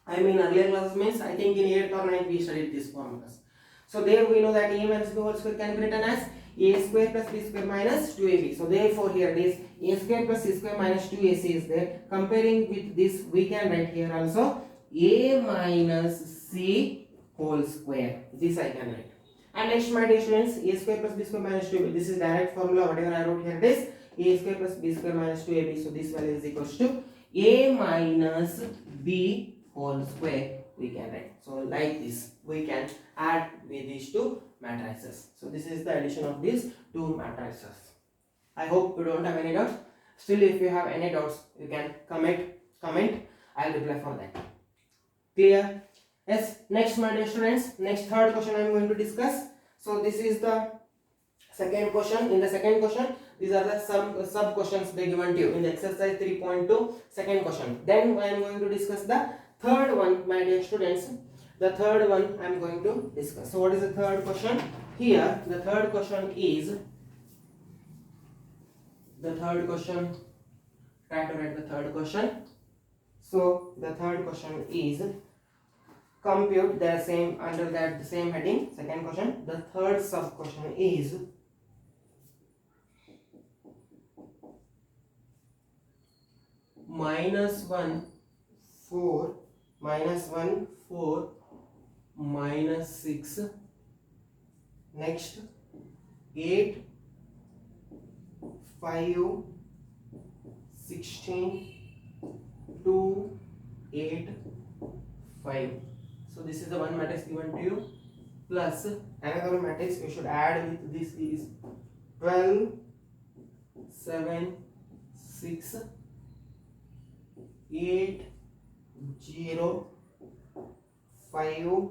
classes means I think in 8th or 9th we studied these formulas. So there we know that a minus b whole square can be written as a square plus b square minus 2ab. So therefore here it is a square plus c square minus 2ac is there. Comparing with this, we can write here also a minus c whole square. This I can write. And next my dear students, a square plus b square minus 2ab. This is direct formula, whatever I wrote here it is a square plus b square minus 2ab. So this value is equals to a minus b whole square we can write. So like this we can add with these two matrices. So this is the addition of these two matrices. I hope you don't have any doubts. Still if you have any doubts you can comment. I will reply for that. Clear? Yes. Next my dear students, next third question I am going to discuss. So this is the second question. In the second question, these are the sub questions they given to you in the exercise 3.2 second question. Then I am going to discuss the third one my dear students. The third one I am going to discuss. So what is the third question? Here the third question is, try to write the third question. So the third question is compute the same, under that the same heading, second question. The third sub question is minus 1 4 minus 6, next 8 5 16 2 8 5. So this is the one matrix given to you, plus another matrix you should add with this is 12 7 6 8 0 5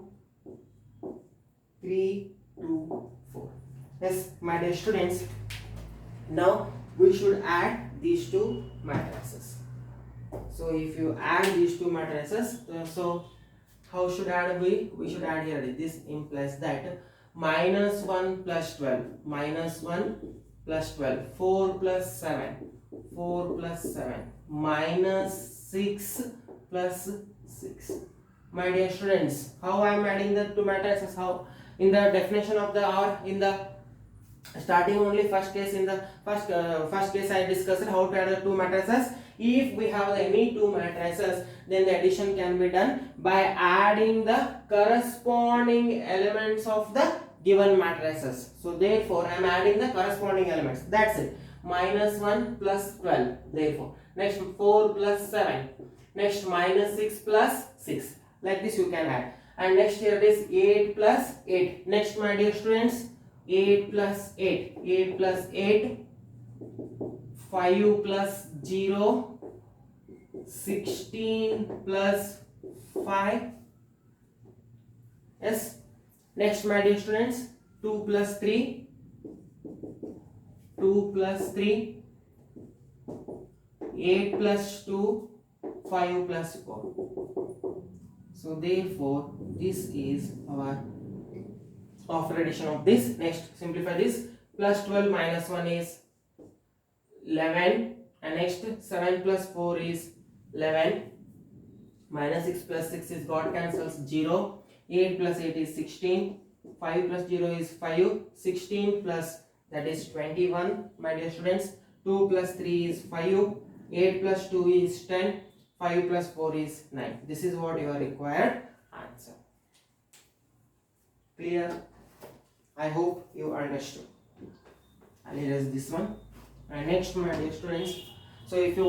3 2 4. Yes my dear students, now we should add these two matrices. So if you add these two matrices, so how should add we should add here, this implies that minus 1 plus 12, minus 1 plus 12, 4 plus 7, 4 plus 7, minus 6 plus 6. My dear students, how I am adding the two matrices? How? In the definition of the, or in the starting only first case, in the first case I discussed how to add the two matrices. If we have any two matrices, then the addition can be done by adding the corresponding elements of the given matrices. So therefore I am adding the corresponding elements. That's it. Minus 1 plus 12. Therefore next 4 plus 7. Next minus 6 plus 6. Like this you can add. And next here it is 8 plus 8. Next, my dear students, 8 plus 8. 8 plus 8. 5 plus 0. 16 plus 5. Yes. Next, my dear students, 2 plus 3. 2 plus 3. 8 plus 2. 5 plus 4. So therefore this is our after addition of this. Next, simplify this. Plus 12 minus 1 is 11, and next 7 plus 4 is 11. Minus 6 plus 6 is got cancels 0. 8 plus 8 is 16. 5 plus 0 is 5. 16 plus, that is 21, my dear students. 2 plus 3 is 5. 8 plus 2 is 10. 5 plus 4 is 9. This is what your required answer. Clear? I hope you understood. I'll erase this one. And next, my dear students, so if you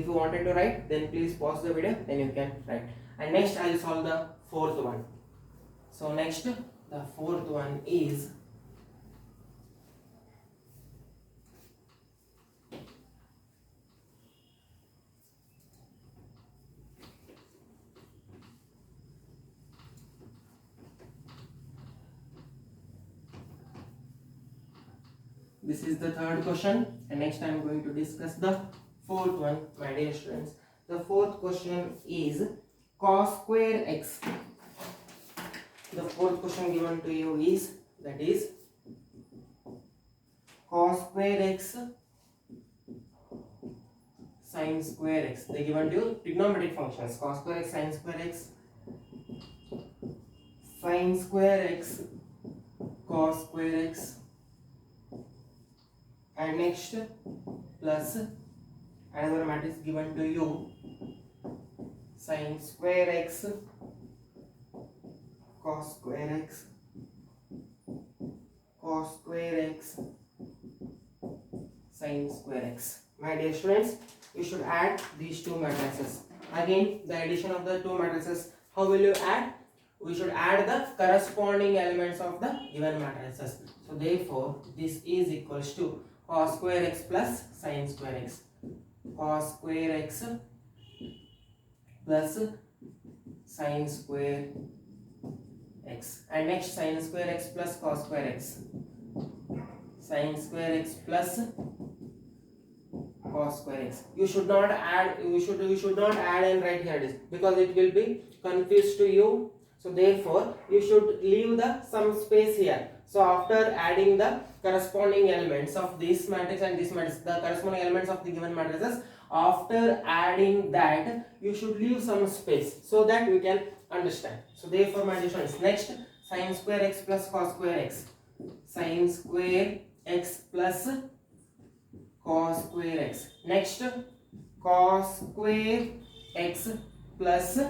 wanted to write, then please pause the video, then you can write. And next I'll solve the fourth one. So next, the fourth one is this is the third question, and next I am going to discuss the fourth one, my dear students. The fourth question is cos square x. The fourth question given to you is, that is cos square x sin square x. They given to you trigonometric functions. Cos square x, sin square x, sin square x, cos square x, and next plus another matrix given to you, sin square x, cos square x, cos square x, sin square x. My dear students, you should add these two matrices. Again, the addition of the two matrices, how will you add? We should add the corresponding elements of the given matrices. So therefore this is equals to cos square x plus sin square x. Cos square x plus sin square x. And next, sin square x plus cos square x. Sin square x plus cos square x. You should not add, you should not add and write here this, because it will be confused to you. So therefore you should leave the some space here. So after adding the corresponding elements of this matrix and this matrix, the corresponding elements of the given matrices, after adding that you should leave some space so that we can understand. So therefore my dear students, next, sin square x plus cos square x. Sin square x plus cos square x. Next, cos square x plus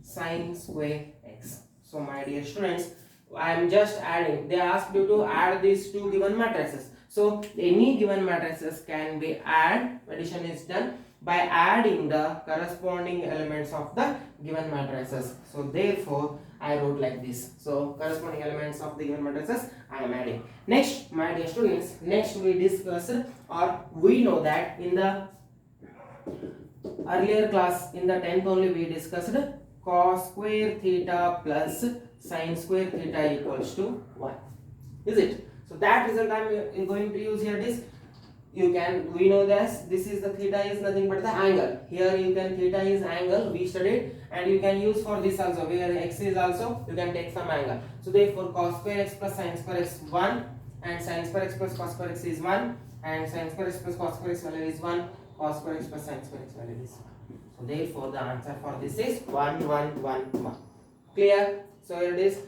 sin square x. So my dear students, I am just adding. They asked you to add these two given matrices. So any given matrices can be added. Addition is done by adding the corresponding elements of the given matrices. So therefore I wrote like this. So corresponding elements of the given matrices I am adding. Next, my dear students, next we discussed, or we know that in the earlier class, in the 10th only, we discussed cos square theta plus sin square theta equals to 1. Is it? So that result I am going to use here. This you can, we know this is the theta is nothing but the angle. Here you can, theta is angle, we studied, and you can use for this also, where x is also you can take some angle. So therefore cos square x plus sin square x 1, and sin square x plus cos square x is 1, and sin square x plus cos square x value is 1, cos square x plus sin square x value is 1. So therefore the answer for this is 1 1 1 1. Clear? So here it is.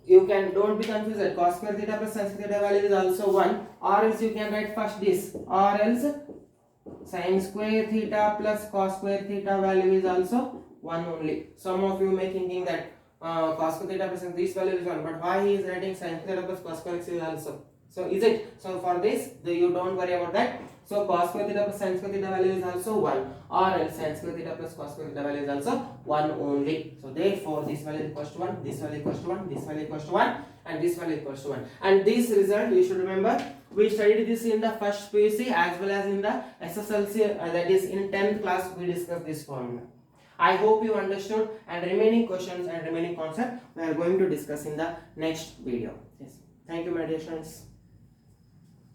You can, don't be confused that cos square theta plus sin square theta value is also 1, or else you can write first this, or else sin square theta plus cos square theta value is also 1 only. Some of you may thinking that cos square theta plus this value is 1, but why he is writing sin theta plus cos square x is also? So is it? So for this, you don't worry about that. So cos square theta plus sin square theta value is also 1, or else sin square theta plus cos square theta value is also 1 only. So therefore this value is equals to 1, this value equals to 1, this value equals to 1, and this value equals to 1. And this result you should remember, we studied this in the first PUC as well as in the SSLC, that is in 10th class we discussed this formula. I hope you understood, and remaining questions and remaining concept we are going to discuss in the next video. Yes. Thank you my dear friends.